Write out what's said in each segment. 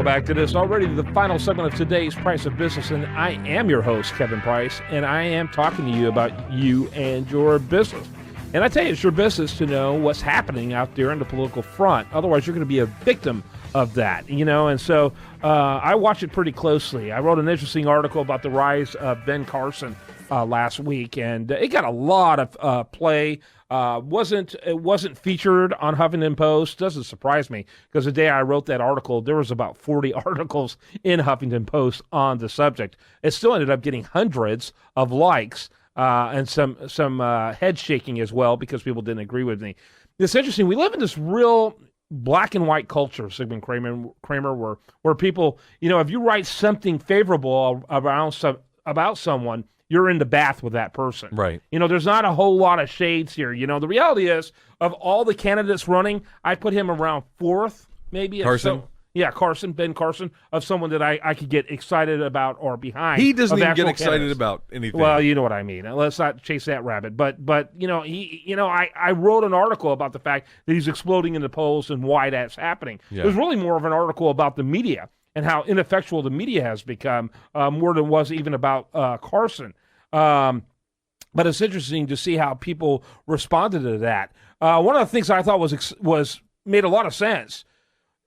Welcome back to this, already the final segment of today's Price of Business, and I am your host, Kevin Price, and I am talking to you about you and your business. And I tell you, it's your business to know what's happening out there in the political front. Otherwise, you're going to be a victim of that, and so I watch it pretty closely. I wrote an interesting article about the rise of Ben Carson last week, and it got a lot of play. It wasn't featured on Huffington Post. Doesn't surprise me, because the day I wrote that article, there was about 40 articles in Huffington Post on the subject. It still ended up getting hundreds of likes and some head shaking as well, because people didn't agree with me. It's interesting. We live in this real black and white culture, Sigmund Kramer, where people, if you write something favorable about someone, you're in the bath with that person. Right. There's not a whole lot of shades here. The reality is, of all the candidates running, I put him around fourth, maybe. Carson? Ben Carson, of someone that I could get excited about or behind. He doesn't even get excited about anything. Well, you know what I mean. Let's not chase that rabbit. But I wrote an article about the fact that he's exploding in the polls and why that's happening. Yeah. It was really more of an article about the media and how ineffectual the media has become, more than it was even about Carson. But it's interesting to see how people responded to that. One of the things I thought was made a lot of sense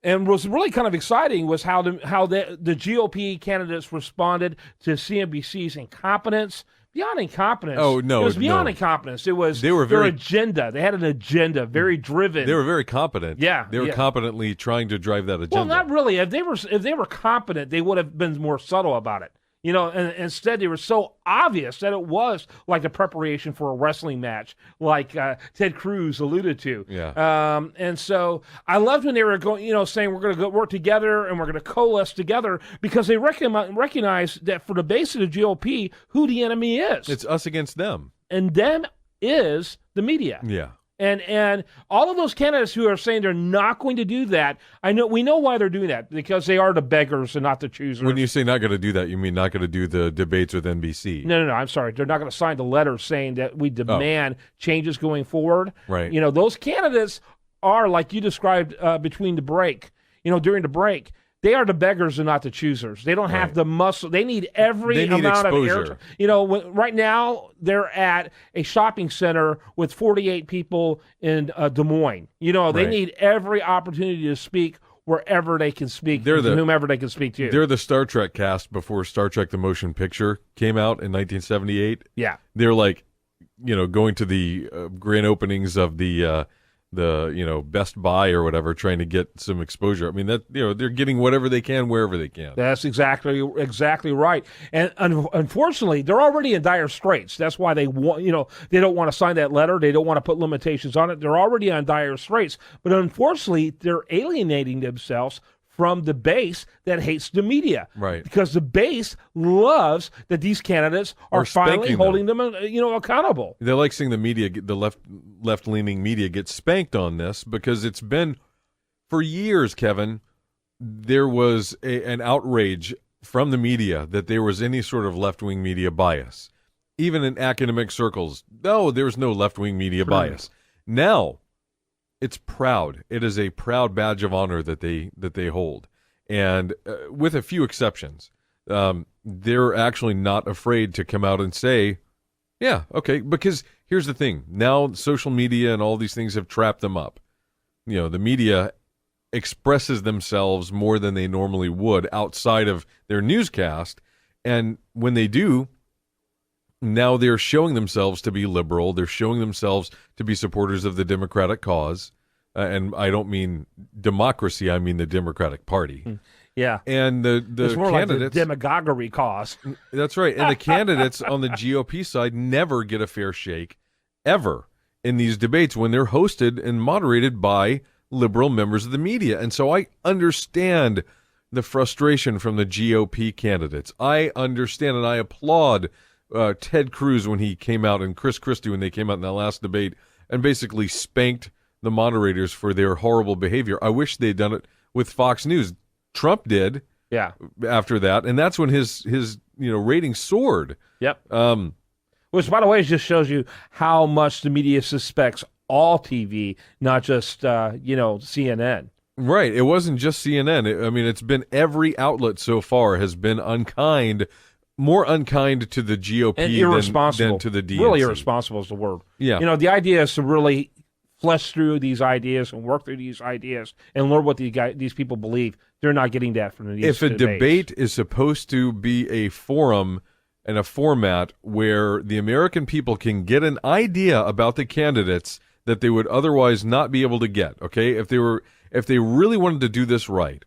and was really kind of exciting was how the GOP candidates responded to CNBC's incompetence. Beyond incompetence. Oh, no. It was beyond incompetence. It was their agenda. They had an agenda, very driven. They were very competent. Yeah. They were competently trying to drive that agenda. Well, not really. If they were competent, they would have been more subtle about it. And instead they were so obvious that it was like a preparation for a wrestling match, like Ted Cruz alluded to. Yeah. And so I loved when they were going, saying we're going to work together and we're going to coalesce together, because they recognize that for the base of the GOP, who the enemy is. It's us against them. And them is the media. Yeah. And all of those candidates who are saying they're not going to do that, we know why they're doing that, because they are the beggars and not the choosers. When you say not going to do that, you mean not going to do the debates with NBC? No, I'm sorry. They're not going to sign the letter saying that we demand changes going forward. Right. Those candidates are, like you described between the break, during the break, they are the beggars and not the choosers. They don't have the muscle. They need every amount exposure. of air. Right now they're at a shopping center with 48 people in Des Moines. They need every opportunity to speak wherever they can speak, to whomever they can speak to. They're the Star Trek cast before Star Trek the Motion Picture came out in 1978. Yeah. They're like, going to the grand openings of the Best Buy or whatever, trying to get some exposure. I mean, that they're getting whatever they can wherever they can. That's exactly right. And unfortunately, they're already in dire straits. That's why they want, they don't want to sign that letter. They don't want to put limitations on it. They're already on dire straits. But unfortunately, they're alienating themselves from the base that hates the media. Right. Because the base loves that these candidates are finally holding them accountable. They like seeing the media, the left-leaning media, get spanked on this, because it's been, for years, Kevin, there was an outrage from the media that there was any sort of left-wing media bias. Even in academic circles, no, there's no left-wing media bias. Now, it's proud. It is a proud badge of honor that they hold, and with a few exceptions, they're actually not afraid to come out and say, "Yeah, okay." Because here's the thing: now social media and all these things have trapped them up. The media expresses themselves more than they normally would outside of their newscast, and when they do, now they're showing themselves to be liberal. They're showing themselves to be supporters of the Democratic cause. And I don't mean democracy, I mean the Democratic Party. Yeah. And the it's more candidates. Like the demagoguery cause. That's right. And the candidates on the GOP side never get a fair shake, ever, in these debates when they're hosted and moderated by liberal members of the media. And so I understand the frustration from the GOP candidates. I understand and I applaud Ted Cruz when he came out, and Chris Christie when they came out in that last debate and basically spanked the moderators for their horrible behavior. I wish they'd done it with Fox News. Trump did. Yeah. After that, and that's when his ratings soared. Yep. Which, by the way, just shows you how much the media suspects all TV, not just CNN. Right. It wasn't just CNN. I mean, it's been every outlet so far has been unkind, more unkind to the GOP and irresponsible. than to the DNC. Really irresponsible is the word. Yeah. You know, the idea is to really flesh through these ideas and work through these ideas and learn what these people believe. They're not getting that from these If a debates. debate is supposed to be a forum and a format where the American people can get an idea about the candidates that they would otherwise not be able to get, okay? If they really wanted to do this right,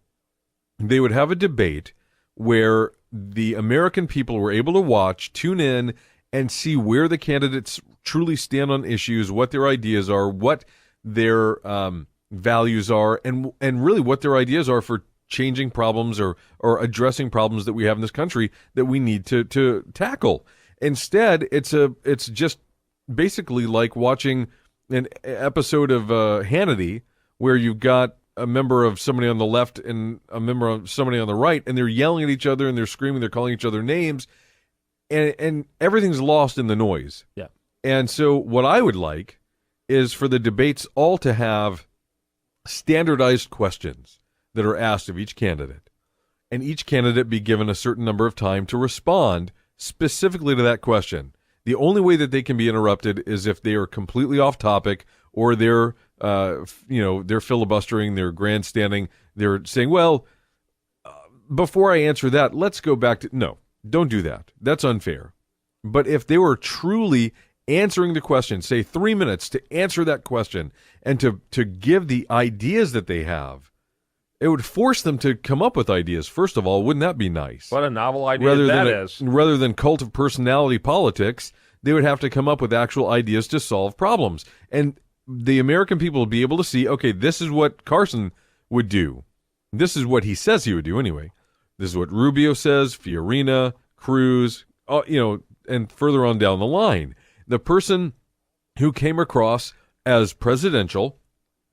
they would have a debate where the American people were able to watch, tune in, and see where the candidates truly stand on issues, what their ideas are, what their values are, and really what their ideas are for changing problems or addressing problems that we have in this country that we need to tackle. Instead, it's just basically like watching an episode of Hannity where you've got a member of somebody on the left and a member of somebody on the right, and they're yelling at each other and they're screaming, they're calling each other names, and everything's lost in the noise. Yeah. And so what I would like is for the debates all to have standardized questions that are asked of each candidate, and each candidate be given a certain number of time to respond specifically to that question. The only way that they can be interrupted is if they are completely off topic or they're filibustering, they're grandstanding, they're saying, well, before I answer that, let's go back to... No, don't do that. That's unfair. But if they were truly answering the question, say 3 minutes to answer that question and to give the ideas that they have, it would force them to come up with ideas. First of all, wouldn't that be nice? What a novel idea is. Rather than cult of personality politics, they would have to come up with actual ideas to solve problems. And the American people would be able to see, okay, this is what Carson would do. This is what he says he would do anyway. This is what Rubio says, Fiorina, Cruz, and further on down the line. The person who came across as presidential,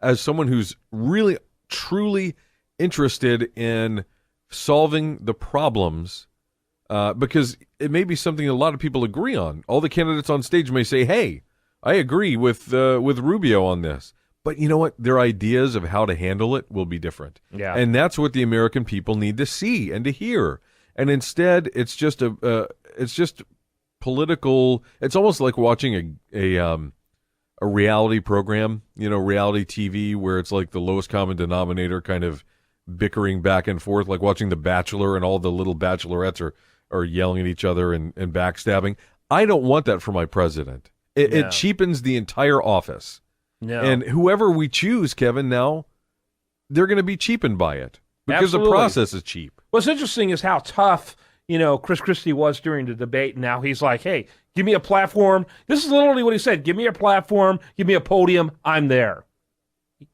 as someone who's really, truly interested in solving the problems, because it may be something a lot of people agree on. All the candidates on stage may say, hey, I agree with Rubio on this. But you know what? Their ideas of how to handle it will be different. Yeah. And that's what the American people need to see and to hear. And instead, it's just political. It's almost like watching a reality program, reality TV, where it's like the lowest common denominator kind of bickering back and forth, like watching The Bachelor and all the little bachelorettes are yelling at each other and backstabbing. I don't want that for my president. It cheapens the entire office. No. And whoever we choose, Kevin, now, they're going to be cheapened by it because Absolutely. The process is cheap. What's interesting is how tough, Chris Christie was during the debate. Now he's like, hey, give me a platform. This is literally what he said. Give me a platform. Give me a podium. I'm there.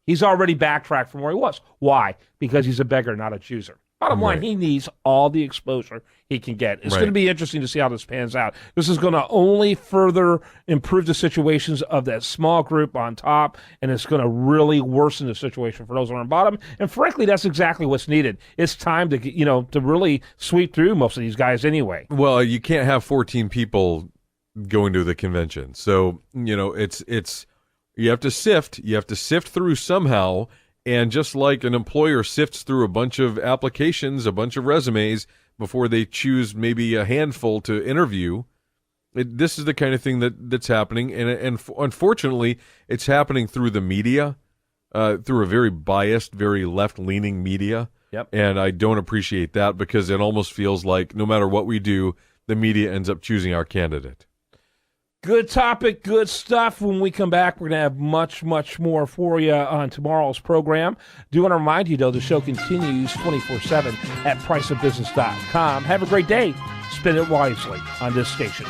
He's already backtracked from where he was. Why? Because he's a beggar, not a chooser. Bottom line, he needs all the exposure he can get. It's going to be interesting to see how this pans out. This is going to only further improve the situations of that small group on top, and it's going to really worsen the situation for those on the bottom. And frankly, that's exactly what's needed. It's time to, to really sweep through most of these guys anyway. Well, you can't have 14 people going to the convention. So, it's you have to sift. You have to sift through somehow. And just like an employer sifts through a bunch of applications, a bunch of resumes before they choose maybe a handful to interview, this is the kind of thing that's happening. And unfortunately, it's happening through the media, through a very biased, very left-leaning media. Yep. And I don't appreciate that because it almost feels like no matter what we do, the media ends up choosing our candidate. Good topic, good stuff. When we come back, we're going to have much, much more for you on tomorrow's program. Do want to remind you, though, the show continues 24/7 at priceofbusiness.com. Have a great day. Spend it wisely on this station.